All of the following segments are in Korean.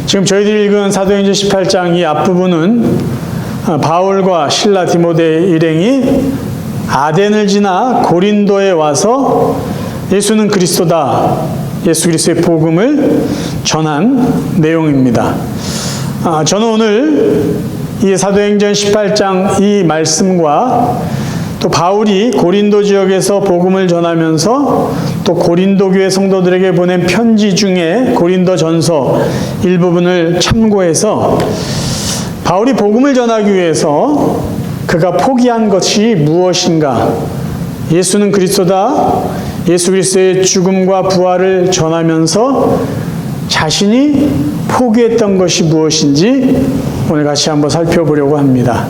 지금 저희들이 읽은 사도행전 18장 이 앞부분은 바울과 실라 디모데 일행이 아덴을 지나 고린도에 와서 예수는 그리스도다, 예수 그리스도의 복음을 전한 내용입니다. 저는 오늘 이 사도행전 18장 이 말씀과 또 바울이 고린도 지역에서 복음을 전하면서 또 고린도 교회 성도들에게 보낸 편지 중에 고린도전서 일부분을 참고해서 바울이 복음을 전하기 위해서 그가 포기한 것이 무엇인가, 예수는 그리스도다, 예수 그리스도의 죽음과 부활을 전하면서 자신이 포기했던 것이 무엇인지 오늘 같이 한번 살펴보려고 합니다.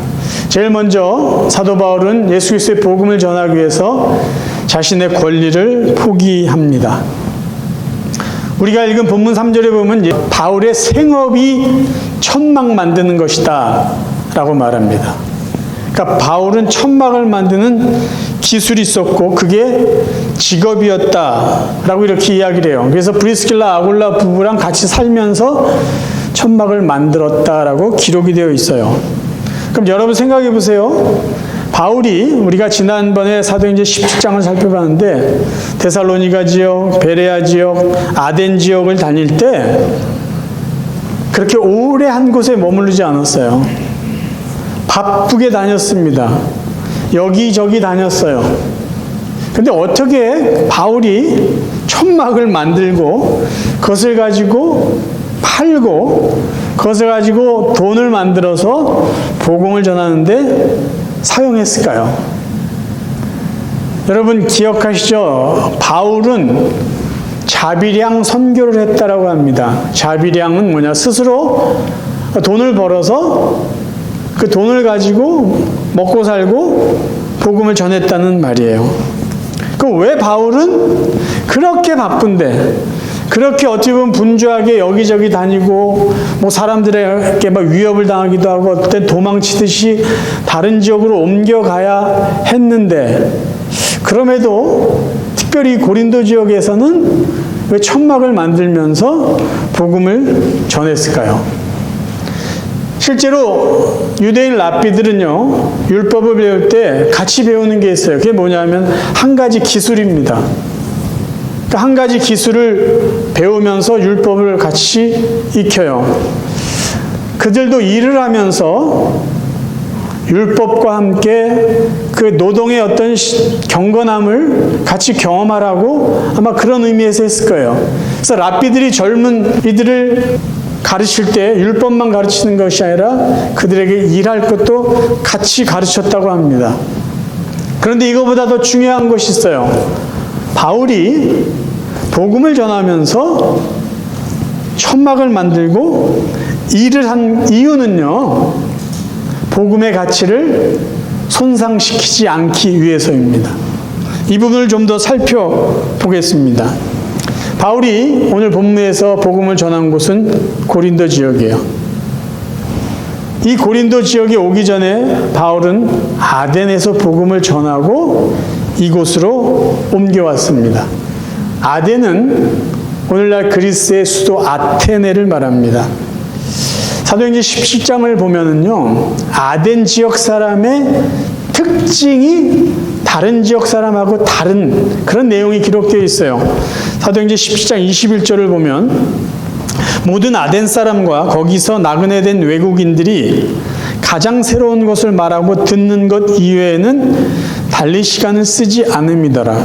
제일 먼저 사도 바울은 예수 그리스도의 복음을 전하기 위해서 자신의 권리를 포기합니다. 우리가 읽은 본문 3절에 보면 바울의 생업이 천막 만드는 것이다 라고 말합니다. 그러니까 바울은 천막을 만드는 기술이 있었고 그게 직업이었다라고 이렇게 이야기를 해요. 그래서 브리스길라 아굴라 부부랑 같이 살면서 천막을 만들었다라고 기록이 되어 있어요. 그럼 여러분 생각해 보세요. 바울이 우리가 지난번에 사도행전 17장을 살펴봤는데 데살로니가 지역, 베레아 지역, 아덴 지역을 다닐 때 그렇게 오래 한 곳에 머무르지 않았어요. 바쁘게 다녔습니다. 여기저기 다녔어요. 근데 어떻게 바울이 천막을 만들고 그것을 가지고 팔고 그것을 가지고 돈을 만들어서 복음을 전하는데 사용했을까요? 여러분 기억하시죠? 바울은 자비량 선교를 했다라고 합니다. 자비량은 뭐냐? 스스로 돈을 벌어서 그 돈을 가지고 먹고 살고 복음을 전했다는 말이에요. 그럼 왜 바울은 그렇게 바쁜데, 그렇게 어떻게 보면 분주하게 여기저기 다니고 뭐 사람들에게 막 위협을 당하기도 하고 어떤 도망치듯이 다른 지역으로 옮겨가야 했는데, 그럼에도 특별히 고린도 지역에서는 왜 천막을 만들면서 복음을 전했을까요? 실제로 유대인 랍비들은요, 율법을 배울 때 같이 배우는 게 있어요. 그게 뭐냐면 한 가지 기술입니다. 그러니까 한 가지 기술을 배우면서 율법을 같이 익혀요. 그들도 일을 하면서 율법과 함께 그 노동의 어떤 경건함을 같이 경험하라고 아마 그런 의미에서 했을 거예요. 그래서 랍비들이 젊은 이들을 가르칠 때 율법만 가르치는 것이 아니라 그들에게 일할 것도 같이 가르쳤다고 합니다. 그런데 이거보다 더 중요한 것이 있어요. 바울이 복음을 전하면서 천막을 만들고 일을 한 이유는요, 복음의 가치를 손상시키지 않기 위해서입니다. 이 부분을 좀 더 살펴보겠습니다. 바울이 오늘 본문에서 복음을 전한 곳은 고린도 지역이에요. 이 고린도 지역에 오기 전에 바울은 아덴에서 복음을 전하고 이곳으로 옮겨왔습니다. 아덴은 오늘날 그리스의 수도 아테네를 말합니다. 사도행전 17장을 보면은요, 아덴 지역 사람의 특징이 다른 지역 사람하고 다른 그런 내용이 기록되어 있어요. 사도행전 17장 21절을 보면 모든 아덴 사람과 거기서 나그네 된 외국인들이 가장 새로운 것을 말하고 듣는 것 이외에는 달리 시간을 쓰지 않음이더라.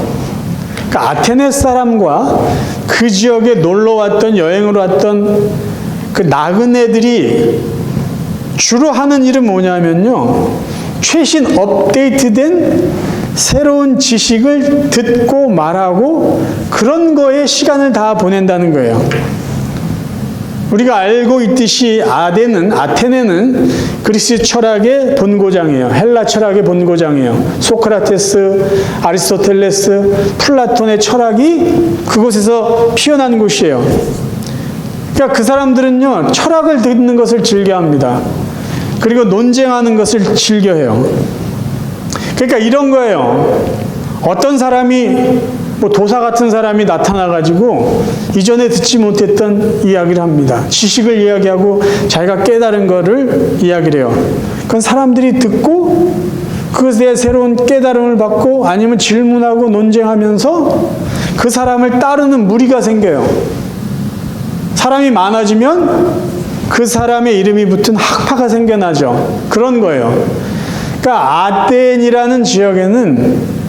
그러니까 아테네 사람과 그 지역에 놀러 왔던, 여행으로 왔던 그 나그네들이 주로 하는 일은 뭐냐면요, 최신 업데이트된 새로운 지식을 듣고 말하고 그런 거에 시간을 다 보낸다는 거예요. 우리가 알고 있듯이 아테네는 그리스 철학의 본고장이에요. 헬라 철학의 본고장이에요. 소크라테스, 아리스토텔레스, 플라톤의 철학이 그곳에서 피어난 곳이에요. 그러니까 그 사람들은요, 철학을 듣는 것을 즐겨합니다. 그리고 논쟁하는 것을 즐겨해요. 그러니까 이런 거예요. 어떤 사람이 뭐 도사 같은 사람이 나타나가지고 이전에 듣지 못했던 이야기를 합니다. 지식을 이야기하고 자기가 깨달은 거를 이야기를 해요. 그건 사람들이 듣고 그것에 대해 새로운 깨달음을 받고 아니면 질문하고 논쟁하면서 그 사람을 따르는 무리가 생겨요. 사람이 많아지면 그 사람의 이름이 붙은 학파가 생겨나죠. 그런 거예요. 그러니까 아덴이라는 지역에는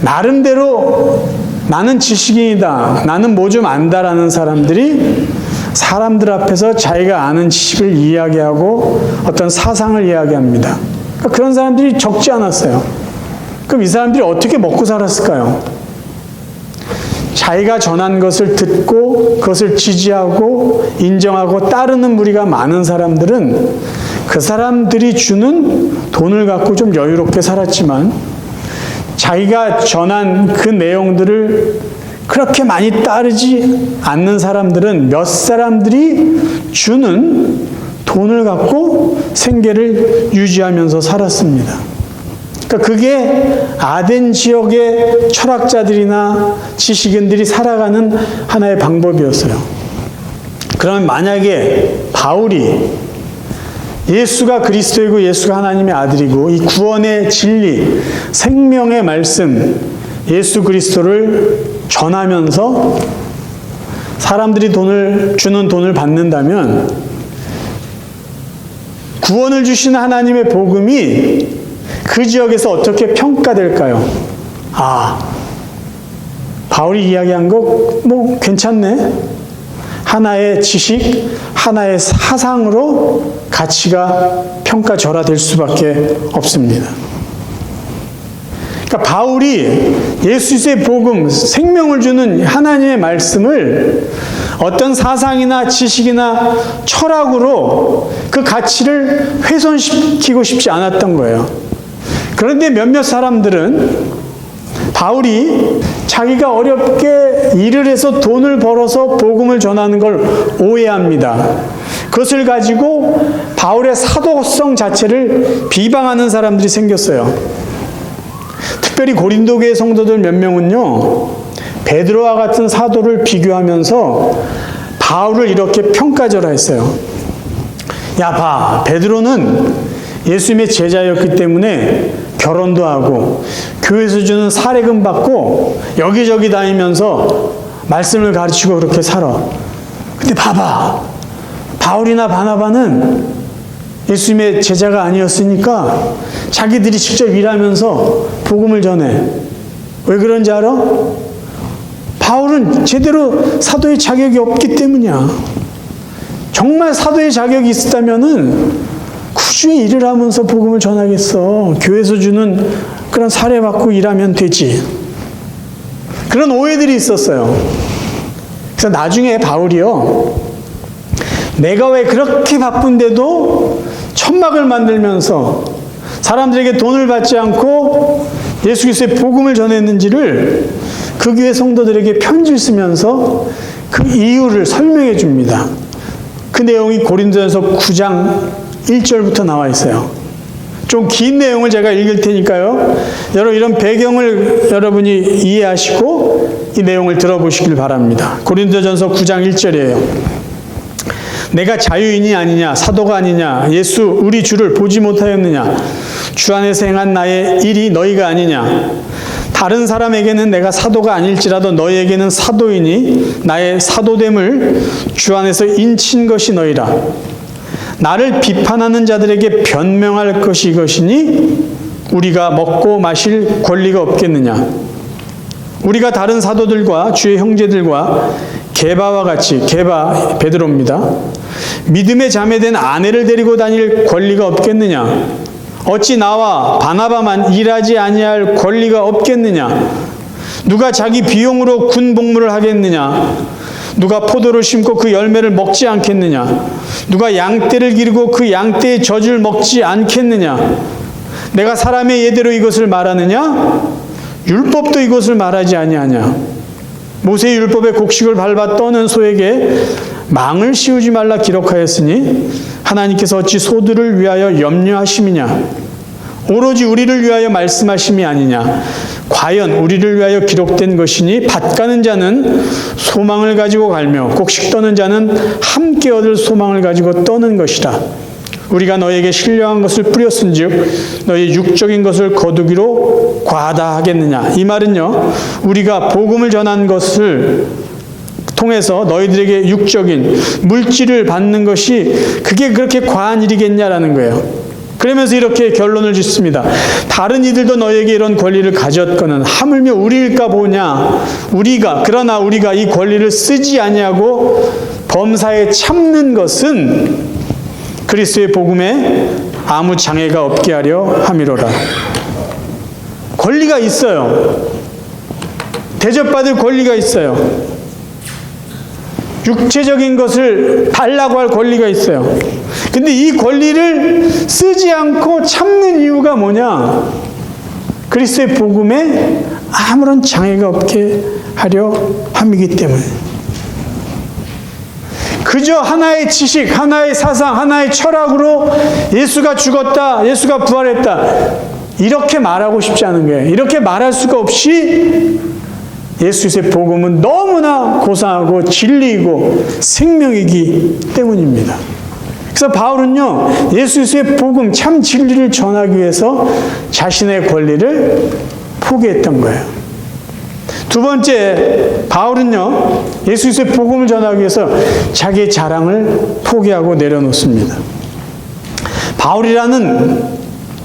나름대로 나는 지식인이다, 나는 뭐 좀 안다라는 사람들이 사람들 앞에서 자기가 아는 지식을 이야기하고 어떤 사상을 이야기합니다. 그러니까 그런 사람들이 적지 않았어요. 그럼 이 사람들이 어떻게 먹고 살았을까요? 자기가 전한 것을 듣고 그것을 지지하고 인정하고 따르는 무리가 많은 사람들은 그 사람들이 주는 돈을 갖고 좀 여유롭게 살았지만 자기가 전한 그 내용들을 그렇게 많이 따르지 않는 사람들은 몇 사람들이 주는 돈을 갖고 생계를 유지하면서 살았습니다. 그러니까 그게 아덴 지역의 철학자들이나 지식인들이 살아가는 하나의 방법이었어요. 그러면 만약에 바울이 예수가 그리스도이고 예수가 하나님의 아들이고 이 구원의 진리, 생명의 말씀, 예수 그리스도를 전하면서 사람들이 주는 돈을 받는다면 구원을 주시는 하나님의 복음이 그 지역에서 어떻게 평가될까요? 바울이 이야기한 거 뭐 괜찮네. 하나의 지식, 하나의 사상으로 가치가 평가절하될 수밖에 없습니다. 그러니까 바울이 예수의 복음, 생명을 주는 하나님의 말씀을 어떤 사상이나 지식이나 철학으로 그 가치를 훼손시키고 싶지 않았던 거예요. 그런데 몇몇 사람들은 바울이 자기가 어렵게 일을 해서 돈을 벌어서 복음을 전하는 걸 오해합니다. 그것을 가지고 바울의 사도성 자체를 비방하는 사람들이 생겼어요. 특별히 고린도 교회 성도들 몇 명은요, 베드로와 같은 사도를 비교하면서 바울을 이렇게 평가절하했어요. 야, 봐, 베드로는 예수님의 제자였기 때문에 결혼도 하고 교회에서 주는 사례금 받고 여기저기 다니면서 말씀을 가르치고 그렇게 살아. 근데 봐봐, 바울이나 바나바는 예수님의 제자가 아니었으니까 자기들이 직접 일하면서 복음을 전해. 왜 그런지 알아? 바울은 제대로 사도의 자격이 없기 때문이야. 정말 사도의 자격이 있었다면은 꾸준히 일을 하면서 복음을 전하겠어. 교회에서 주는 그런 사례 받고 일하면 되지. 그런 오해들이 있었어요. 그래서 나중에 바울이요, 내가 왜 그렇게 바쁜데도 천막을 만들면서 사람들에게 돈을 받지 않고 예수 그리스도의 복음을 전했는지를 그 교회 성도들에게 편지를 쓰면서 그 이유를 설명해 줍니다. 그 내용이 고린도전서 9장 1절부터 나와 있어요. 좀 긴 내용을 제가 읽을 테니까요, 여러분 이런 배경을 여러분이 이해하시고 이 내용을 들어보시길 바랍니다. 고린도전서 9장 1절이에요. 내가 자유인이 아니냐, 사도가 아니냐, 예수 우리 주를 보지 못하였느냐, 주 안에서 행한 나의 일이 너희가 아니냐. 다른 사람에게는 내가 사도가 아닐지라도 너희에게는 사도이니 나의 사도됨을 주 안에서 인친 것이 너희라. 나를 비판하는 자들에게 변명할 것이 이것이니 우리가 먹고 마실 권리가 없겠느냐. 우리가 다른 사도들과 주의 형제들과 게바와 같이, 게바 베드로입니다, 믿음의 자매된 아내를 데리고 다닐 권리가 없겠느냐. 어찌 나와 바나바만 일하지 아니할 권리가 없겠느냐. 누가 자기 비용으로 군 복무를 하겠느냐. 누가 포도를 심고 그 열매를 먹지 않겠느냐. 누가 양떼를 기르고 그 양떼의 젖을 먹지 않겠느냐. 내가 사람의 예대로 이것을 말하느냐? 율법도 이것을 말하지 아니하냐. 모세의 율법의 곡식을 밟아 떠는 소에게 망을 씌우지 말라 기록하였으니 하나님께서 어찌 소들을 위하여 염려하심이냐. 오로지 우리를 위하여 말씀하심이 아니냐. 과연 우리를 위하여 기록된 것이니 밭 가는 자는 소망을 가지고 갈며 곡식 떠는 자는 함께 얻을 소망을 가지고 떠는 것이라. 우리가 너에게 신령한 것을 뿌렸은즉 너희 육적인 것을 거두기로 과다하겠느냐. 이 말은요, 우리가 복음을 전한 것을 통해서 너희들에게 육적인 물질을 받는 것이 그게 그렇게 과한 일이겠냐라는 거예요. 그러면서 이렇게 결론을 짓습니다. 다른 이들도 너에게 이런 권리를 가졌거는 하물며 우리일까 보냐. 그러나 우리가 이 권리를 쓰지 아니하고 범사에 참는 것은 그리스도의 복음에 아무 장애가 없게 하려 함이로라. 권리가 있어요. 대접받을 권리가 있어요. 육체적인 것을 달라고 할 권리가 있어요. 근데 이 권리를 쓰지 않고 참는 이유가 뭐냐? 그리스도의 복음에 아무런 장애가 없게 하려 함이기 때문에. 그저 하나의 지식, 하나의 사상, 하나의 철학으로 예수가 죽었다, 예수가 부활했다, 이렇게 말하고 싶지 않은 거예요. 이렇게 말할 수가 없이 예수의 복음은 너무나 고상하고 진리이고 생명이기 때문입니다. 그래서 바울은요, 예수의 복음, 참 진리를 전하기 위해서 자신의 권리를 포기했던 거예요. 두 번째, 바울은요, 예수의 복음을 전하기 위해서 자기의 자랑을 포기하고 내려놓습니다. 바울이라는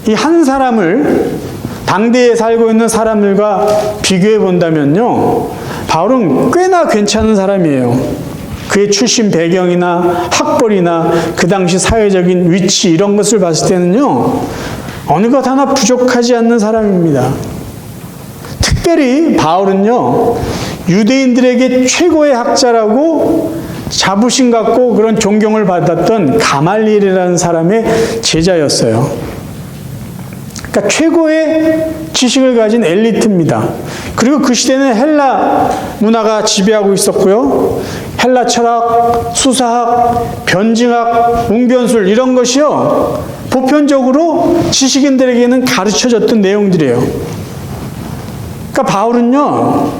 이 한 사람을 당대에 살고 있는 사람들과 비교해 본다면요, 바울은 꽤나 괜찮은 사람이에요. 그의 출신 배경이나 학벌이나 그 당시 사회적인 위치 이런 것을 봤을 때는요, 어느 것 하나 부족하지 않는 사람입니다. 특별히 바울은요, 유대인들에게 최고의 학자라고 자부심 갖고 그런 존경을 받았던 가말리엘이라는 사람의 제자였어요. 그러니까 최고의 지식을 가진 엘리트입니다. 그리고 그 시대는 헬라 문화가 지배하고 있었고요. 헬라 철학, 수사학, 변증학, 웅변술 이런 것이요, 보편적으로 지식인들에게는 가르쳐졌던 내용들이에요. 그러니까 바울은요,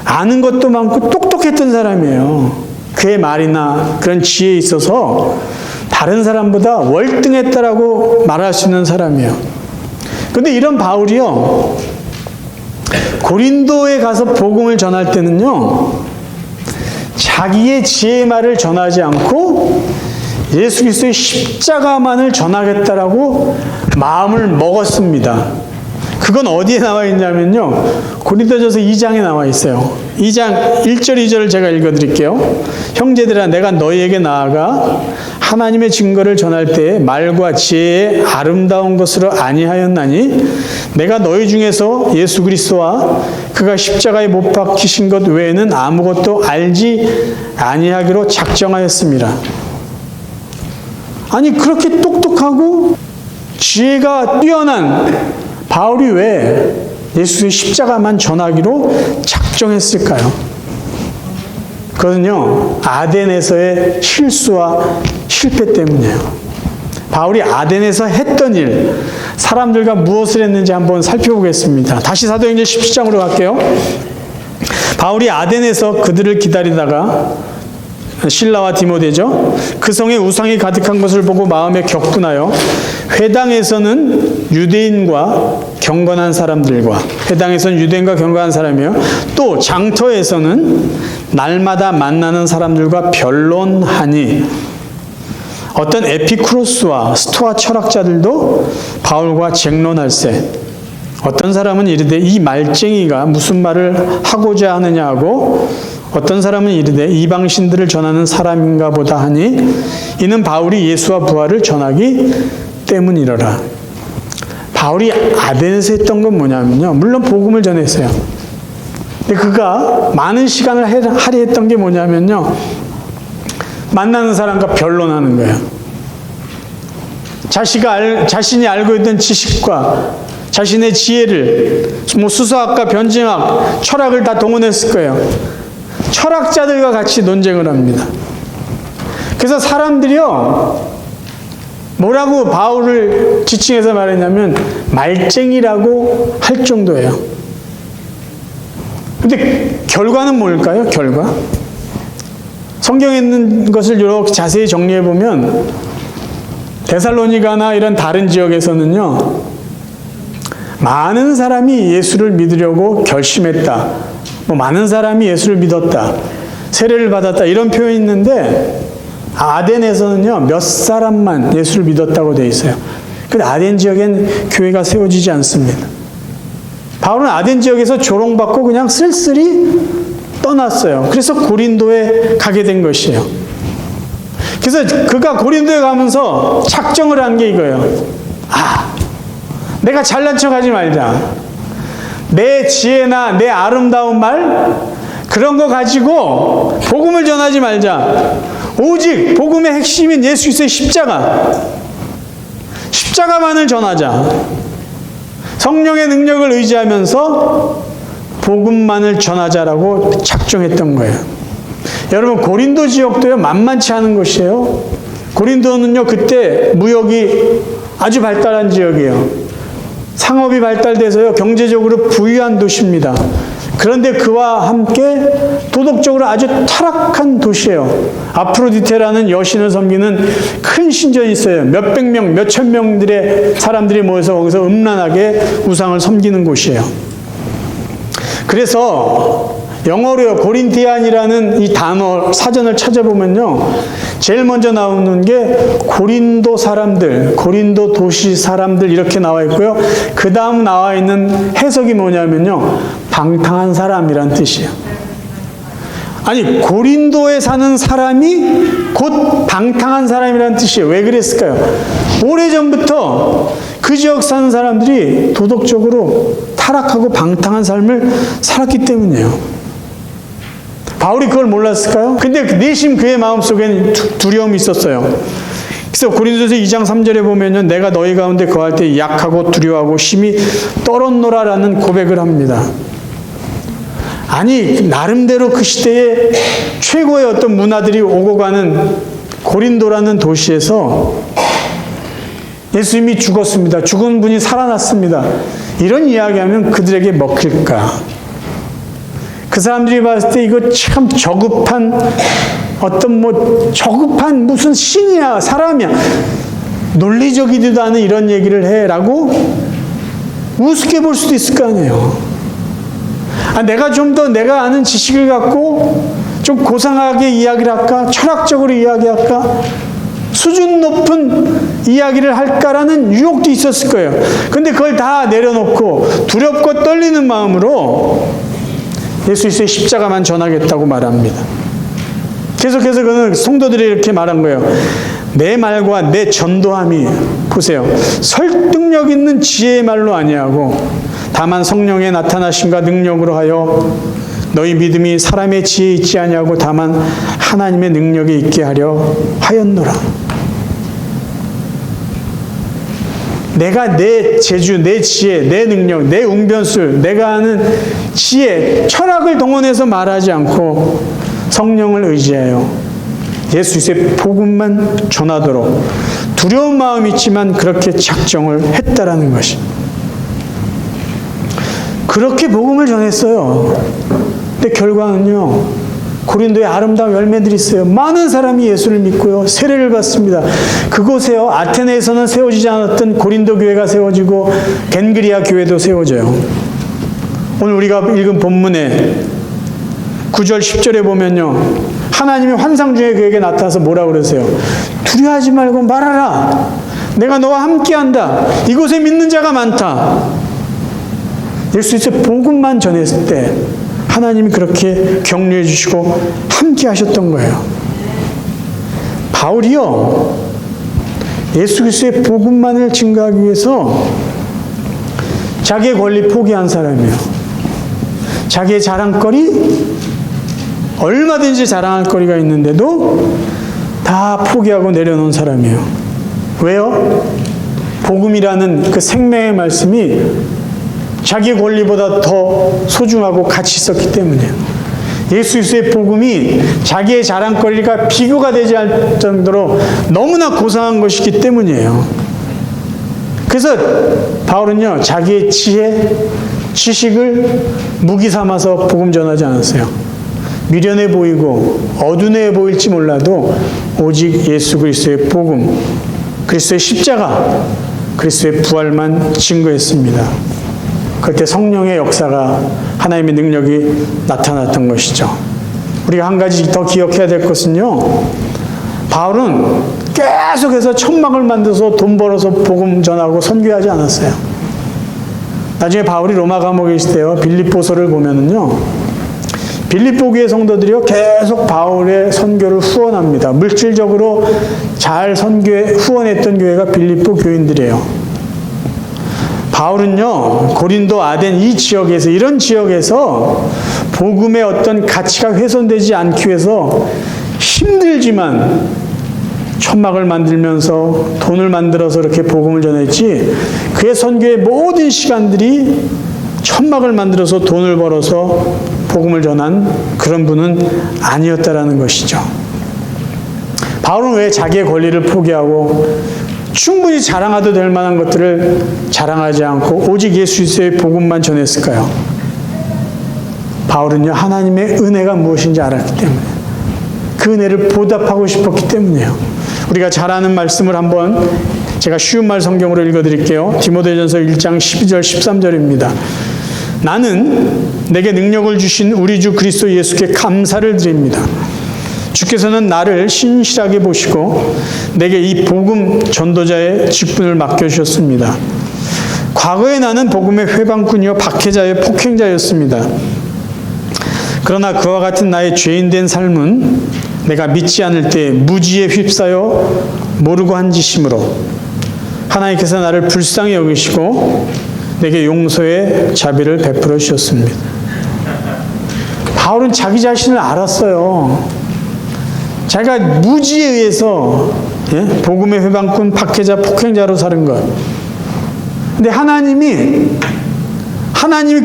아는 것도 많고 똑똑했던 사람이에요. 그의 말이나 그런 지혜에 있어서 다른 사람보다 월등했다라고 말할 수 있는 사람이에요. 그런데 이런 바울이요, 고린도에 가서 복음을 전할 때는요, 자기의 지혜의 말을 전하지 않고 예수 그리스도의 십자가만을 전하겠다라고 마음을 먹었습니다. 그건 어디에 나와 있냐면요, 고린도전서 2장에 나와 있어요. 2장 1절 2절을 제가 읽어드릴게요. 형제들아, 내가 너희에게 나아가 하나님의 증거를 전할 때에 말과 지혜의 아름다운 것으로 아니하였나니 내가 너희 중에서 예수 그리스도와 그가 십자가에 못 박히신 것 외에는 아무것도 알지 아니하기로 작정하였습니다. 아니, 그렇게 똑똑하고 지혜가 뛰어난 바울이 왜 예수의 십자가만 전하기로 작정했을까요? 그거는요, 아덴에서의 실수와 실패 때문이에요. 바울이 아덴에서 했던 일, 사람들과 무엇을 했는지 한번 살펴보겠습니다. 다시 사도행전 17장으로 갈게요. 바울이 아덴에서 그들을 기다리다가, 실라와 디모데죠, 그 성에 우상이 가득한 것을 보고 마음에 격분하여 회당에서는 유대인과 경건한 사람들과, 회당에서는 유대인과 경건한 사람이요, 또 장터에서는 날마다 만나는 사람들과 변론하니, 어떤 에피쿠로스와 스토아 철학자들도 바울과 쟁론할세, 어떤 사람은 이르되 이 말쟁이가 무슨 말을 하고자 하느냐 하고, 어떤 사람은 이르되 이방신들을 전하는 사람인가 보다 하니 이는 바울이 예수와 부활을 전하기 때문이로라. 바울이 아덴에서 했던 건 뭐냐면요, 물론 복음을 전했어요. 근데 그가 많은 시간을 할애했던 게 뭐냐면요, 만나는 사람과 변론하는 거예요. 자신이 알고 있던 지식과 자신의 지혜를, 수사학과 변증학, 철학을 다 동원했을 거예요. 철학자들과 같이 논쟁을 합니다. 그래서 사람들이요, 뭐라고 바울을 지칭해서 말했냐면 말쟁이라고 할 정도예요. 근데 결과는 뭘까요? 결과? 성경에 있는 것을 이렇게 자세히 정리해 보면 데살로니가나 이런 다른 지역에서는요, 많은 사람이 예수를 믿으려고 결심했다. 많은 사람이 예수를 믿었다. 세례를 받았다. 이런 표현이 있는데 아덴에서는요, 몇 사람만 예수를 믿었다고 되어 있어요. 근데 아덴 지역엔 교회가 세워지지 않습니다. 바울은 아덴 지역에서 조롱받고 그냥 쓸쓸히 떠났어요. 그래서 고린도에 가게 된 것이에요. 그래서 그가 고린도에 가면서 작정을 한 게 이거예요. 내가 잘난 척하지 말자. 내 지혜나 내 아름다운 말 그런 거 가지고 복음을 전하지 말자. 오직 복음의 핵심인 예수 그리스도의 십자가만을 전하자. 성령의 능력을 의지하면서 복음만을 전하자라고 작정했던 거예요. 여러분, 고린도 지역도요, 만만치 않은 곳이에요. 고린도는요, 그때 무역이 아주 발달한 지역이에요. 상업이 발달돼서요, 경제적으로 부유한 도시입니다. 그런데 그와 함께 도덕적으로 아주 타락한 도시예요. 아프로디테라는 여신을 섬기는 큰 신전이 있어요. 몇백 명, 몇천 명들의 사람들이 모여서 거기서 음란하게 우상을 섬기는 곳이에요. 그래서 영어로요, 고린티안이라는 이 단어 사전을 찾아보면요, 제일 먼저 나오는 게 고린도 사람들, 고린도 도시 사람들 이렇게 나와 있고요. 그 다음 나와 있는 해석이 뭐냐면요, 방탕한 사람이란 뜻이에요. 아니, 고린도에 사는 사람이 곧 방탕한 사람이란 뜻이에요. 왜 그랬을까요? 오래전부터 그 지역 사는 사람들이 도덕적으로 타락하고 방탕한 삶을 살았기 때문이에요. 바울이 그걸 몰랐을까요? 근데 내심 그의 마음속에는 두려움이 있었어요. 그래서 고린도서 2장 3절에 보면요, 내가 너희 가운데 거할 때 약하고 두려워하고 심히 떨었노라라는 고백을 합니다. 아니, 나름대로 그 시대에 최고의 어떤 문화들이 오고 가는 고린도라는 도시에서 예수님이 죽었습니다. 죽은 분이 살아났습니다. 이런 이야기하면 그들에게 먹힐까? 그 사람들이 봤을 때 이거 참 저급한 어떤 저급한 무슨 신이야, 사람이야, 논리적이지도 않은 이런 얘기를 해라고 우습게 볼 수도 있을 거 아니에요. 내가 좀 더 내가 아는 지식을 갖고 좀 고상하게 이야기를 할까? 철학적으로 이야기할까? 수준 높은 이야기를 할까라는 유혹도 있었을 거예요. 근데 그걸 다 내려놓고 두렵고 떨리는 마음으로 예수 그리스도의 십자가만 전하겠다고 말합니다. 계속해서 그는 성도들이 이렇게 말한 거예요. 내 말과 내 전도함이, 보세요, 설득력 있는 지혜의 말로 아니하고 다만 성령의 나타나심과 능력으로 하여 너희 믿음이 사람의 지혜에 있지 아니하고 다만 하나님의 능력에 있게 하려 하였노라. 내가 내 재주, 내 지혜, 내 능력, 내 웅변술, 내가 아는 지혜, 철학을 동원해서 말하지 않고 성령을 의지하여 예수 그리스도의 복음만 전하도록 두려운 마음이 있지만 그렇게 작정을 했다라는 것입니다. 그렇게 복음을 전했어요. 근데 결과는요, 고린도에 아름다운 열매들이 있어요. 많은 사람이 예수를 믿고요, 세례를 받습니다. 그곳에요, 아테네에서는 세워지지 않았던 고린도 교회가 세워지고 겐그리아 교회도 세워져요. 오늘 우리가 읽은 본문에 9절 10절에 보면요, 하나님이 환상 중에 그에게 나타나서 뭐라고 그러세요? 두려워하지 말고 말하라. 내가 너와 함께한다. 이곳에 믿는 자가 많다. 예수 그리스도의 복음만 전했을 때 하나님이 그렇게 격려해 주시고 함께 하셨던 거예요. 바울이요, 예수 그리스도의 복음만을 증거하기 위해서 자기의 권리 포기한 사람이에요. 자기의 자랑거리, 얼마든지 자랑할 거리가 있는데도 다 포기하고 내려놓은 사람이에요. 왜요? 복음이라는 그 생명의 말씀이 자기의 권리보다 더 소중하고 가치 있었기 때문이에요. 예수 그리스도의 복음이 자기의 자랑거리가 비교가 되지 않을 정도로 너무나 고상한 것이기 때문이에요. 그래서 바울은요, 자기의 지혜, 지식을 무기 삼아서 복음 전하지 않았어요. 미련해 보이고 어두뇌해 보일지 몰라도 오직 예수 그리스도의 복음, 그리스도의 십자가, 그리스도의 부활만 증거했습니다. 그때 성령의 역사가, 하나님의 능력이 나타났던 것이죠. 우리가 한 가지 더 기억해야 될 것은요, 바울은 계속해서 천막을 만들어서 돈 벌어서 복음 전하고 선교하지 않았어요. 나중에 바울이 로마 감옥에 있을 때요, 빌립보서를 보면은요, 빌립보 교회 성도들이요 계속 바울의 선교를 후원합니다. 물질적으로 잘 후원했던 교회가 빌립보 교인들이에요. 바울은요, 고린도, 아덴 이 지역에서, 이런 지역에서 복음의 어떤 가치가 훼손되지 않기 위해서 힘들지만 천막을 만들면서 돈을 만들어서 이렇게 복음을 전했지, 그의 선교의 모든 시간들이 천막을 만들어서 돈을 벌어서 복음을 전한 그런 분은 아니었다라는 것이죠. 바울은 왜 자기의 권리를 포기하고 충분히 자랑해도 될 만한 것들을 자랑하지 않고 오직 예수 그리스도의 복음만 전했을까요? 바울은요, 하나님의 은혜가 무엇인지 알았기 때문에, 그 은혜를 보답하고 싶었기 때문이에요. 우리가 잘 아는 말씀을 한번 제가 쉬운 말 성경으로 읽어드릴게요. 디모데전서 1장 12절 13절입니다. 나는 내게 능력을 주신 우리 주 그리스도 예수께 감사를 드립니다. 주께서는 나를 신실하게 보시고 내게 이 복음 전도자의 직분을 맡겨주셨습니다. 과거에 나는 복음의 회방꾼이요 박해자요 폭행자였습니다. 그러나 그와 같은 나의 죄인된 삶은 내가 믿지 않을 때 무지에 휩싸여 모르고 한 짓이므로 하나님께서 나를 불쌍히 여기시고 내게 용서의 자비를 베풀어 주셨습니다. 바울은 자기 자신을 알았어요. 자기가 무지에 의해서 복음의 회방꾼, 박해자, 폭행자로 사는 것. 근데 하나님이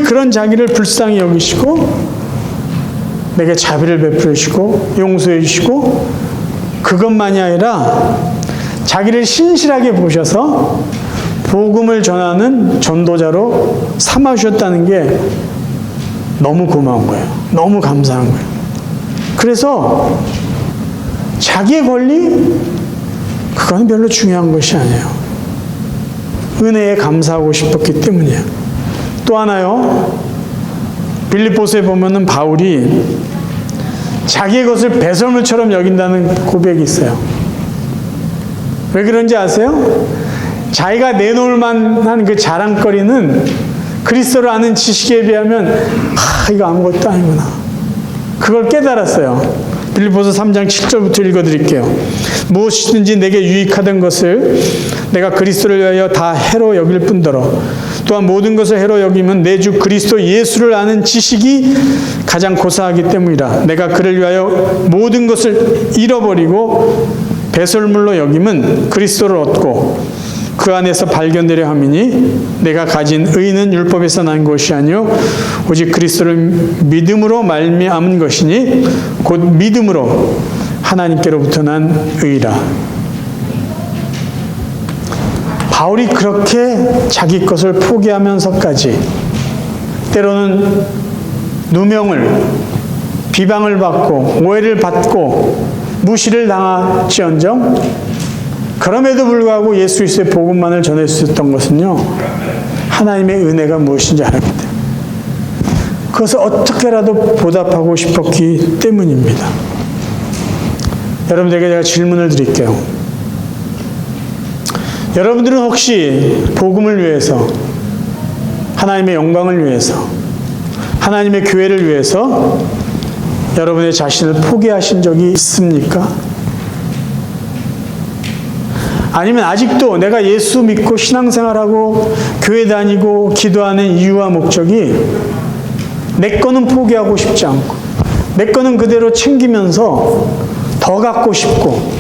그런 자기를 불쌍히 여기시고 내게 자비를 베풀어 주시고 용서해 주시고, 그것만이 아니라 자기를 신실하게 보셔서 복음을 전하는 전도자로 삼아주셨다는 게 너무 고마운 거예요. 너무 감사한 거예요. 그래서 자기의 권리, 그건 별로 중요한 것이 아니에요. 은혜에 감사하고 싶었기 때문이에요. 또 하나요, 빌립보서에 보면은 바울이 자기의 것을 배설물처럼 여긴다는 고백이 있어요. 왜 그런지 아세요? 자기가 내놓을 만한 그 자랑거리는 그리스도를 아는 지식에 비하면 이거 아무것도 아니구나. 그걸 깨달았어요. 빌립보서 3장 7절부터 읽어드릴게요. 무엇이든지 내게 유익하던 것을 내가 그리스도를 위하여 다 해로 여길 뿐더러 또한 모든 것을 해로 여기면 내 주 그리스도 예수를 아는 지식이 가장 고사하기 때문이라. 내가 그를 위하여 모든 것을 잃어버리고 배설물로 여김은 그리스도를 얻고 그 안에서 발견되려 함이니 내가 가진 의는 율법에서 난 것이 아니요 오직 그리스도를 믿음으로 말미암은 것이니 곧 믿음으로 하나님께로부터 난 의라. 바울이 그렇게 자기 것을 포기하면서까지 때로는 누명을, 비방을 받고 오해를 받고 무시를 당할지언정 그럼에도 불구하고 예수 그리스도의 복음만을 전할 수 있었던 것은요, 하나님의 은혜가 무엇인지 알았기 때문에, 그것을 어떻게라도 보답하고 싶었기 때문입니다. 여러분들에게 제가 질문을 드릴게요. 여러분들은 혹시 복음을 위해서, 하나님의 영광을 위해서, 하나님의 교회를 위해서 여러분의 자신을 포기하신 적이 있습니까? 아니면 아직도 내가 예수 믿고 신앙생활하고 교회 다니고 기도하는 이유와 목적이 내 거는 포기하고 싶지 않고 내 거는 그대로 챙기면서 더 갖고 싶고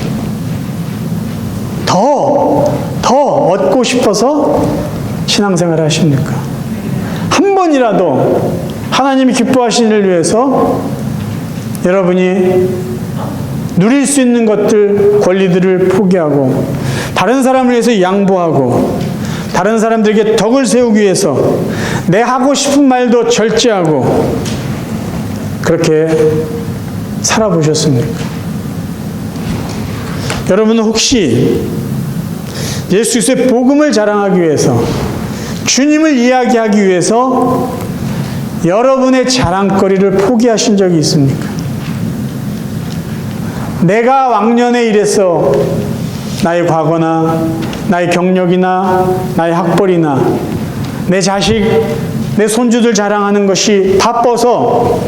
더 얻고 싶어서 신앙생활을 하십니까? 한 번이라도 하나님이 기뻐하시는 일을 위해서 여러분이 누릴 수 있는 것들, 권리들을 포기하고 다른 사람을 위해서 양보하고 다른 사람들에게 덕을 세우기 위해서 내 하고 싶은 말도 절제하고 그렇게 살아보셨습니까? 여러분은 혹시 예수 그리스도의 복음을 자랑하기 위해서, 주님을 이야기하기 위해서 여러분의 자랑거리를 포기하신 적이 있습니까? 내가 왕년에 이래서 나의 과거나 나의 경력이나 나의 학벌이나 내 자식, 내 손주들 자랑하는 것이 바빠서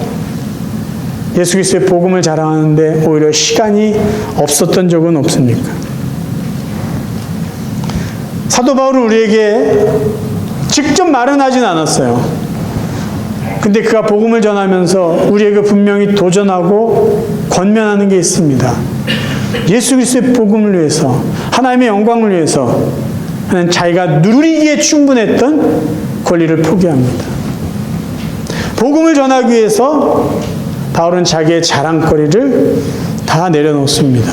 예수 그리스도의 복음을 자랑하는데 오히려 시간이 없었던 적은 없습니까? 사도 바울은 우리에게 직접 말은 하진 않았어요. 근데 그가 복음을 전하면서 우리에게 분명히 도전하고 권면하는 게 있습니다. 예수 그리스도의 복음을 위해서, 하나님의 영광을 위해서 하는 자기가 누리기에 충분했던 권리를 포기합니다. 복음을 전하기 위해서 바울은 자기의 자랑거리를 다 내려놓습니다.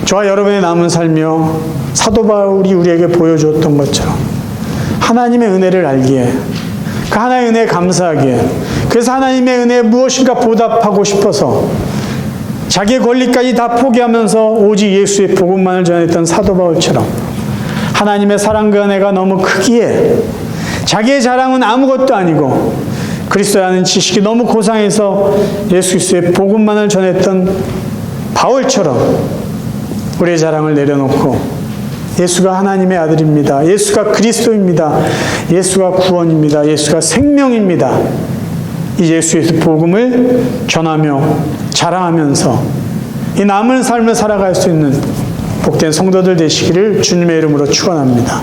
저와 여러분의 남은 삶이요, 사도 바울이 우리에게 보여주었던 것처럼 하나님의 은혜를 알기에, 그 하나님의 은혜에 감사하기에, 그래서 하나님의 은혜에 무엇인가 보답하고 싶어서 자기의 권리까지 다 포기하면서 오직 예수의 복음만을 전했던 사도 바울처럼 하나님의 사랑과 은혜가 너무 크기에 자기의 자랑은 아무것도 아니고 그리스도라는 지식이 너무 고상해서 예수 그리스도의 복음만을 전했던 바울처럼 우리의 자랑을 내려놓고 예수가 하나님의 아들입니다. 예수가 그리스도입니다. 예수가 구원입니다. 예수가 생명입니다. 이 예수의 복음을 전하며 자랑하면서 이 남은 삶을 살아갈 수 있는 복된 성도들 되시기를 주님의 이름으로 축원합니다.